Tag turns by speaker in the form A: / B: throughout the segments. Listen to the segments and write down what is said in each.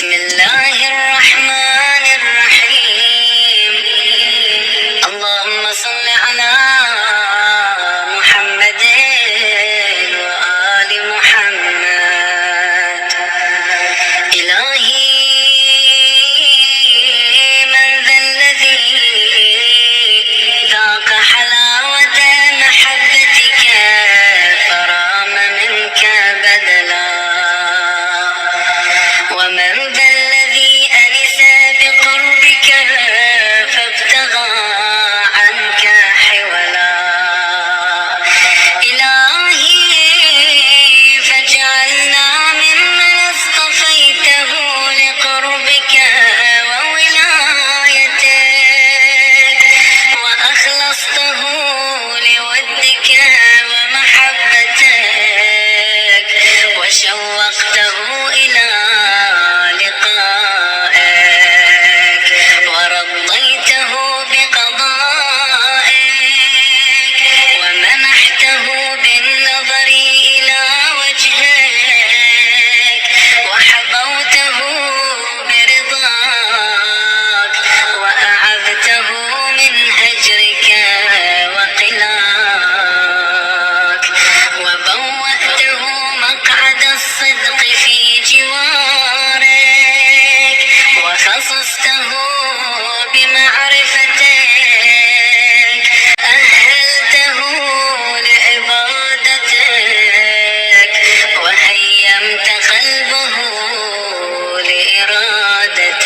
A: بسم الله الرحمن الرحيم. اللهم صل على محمد وآل محمد. إلهي من ذا الذي ذاق حلاوة محبتك فرام منك بدلا، ومن ذا الذي أنس بقربك فابتغى عنك حولا. إلهي فاجعلنا ممن اصطفيته لقربك وولايتك، وأخلصته لودك ومحبتك، وشوقته إلى لقائك، ورضيته بقضائك، ومنحته بالنظر إلى وجهك، وحبوته برضاك، وأعذته من هجرك وقلاك، وبوأته مقعد الصدق في جوارك، وخصصته بمعرفتك، أهلته لعبادتك، وهيمت قلبه لإرادتك،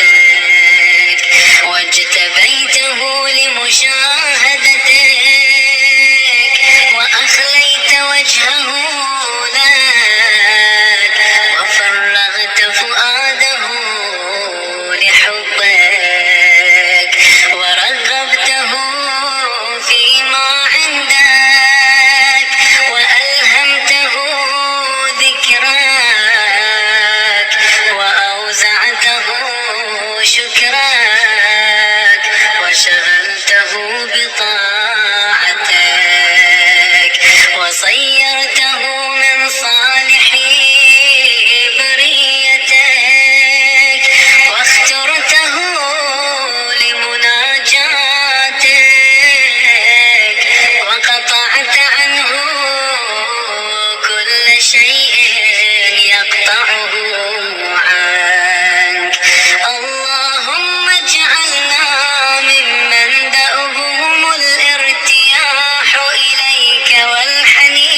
A: واجتبيته لمشاهدتك، وأخليت وجهه لك، وفرغت فؤاده لحبك، ورغبته فيما عندك، وألهمته ذكرك، وأوزعته شكرك، وشغلته بطاعتك، وصيرته من صالح بريتك، واخترته لمناجاتك، وقطعت عنه كل شيء يقطعه عنك. اللهم اجعلنا ممن دأبهم الارتياح إليك والحنين،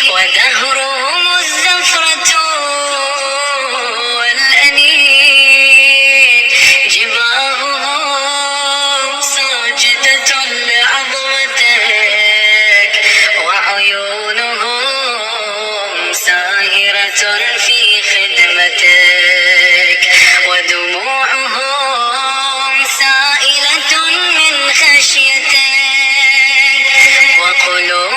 A: ودهرهم الزفرة والأنين، جباههم ساجدة لعظمتك، وعيونهم ساهرة في خدمتك، ودموعهم سائلة من خشيتك، وقلوبهم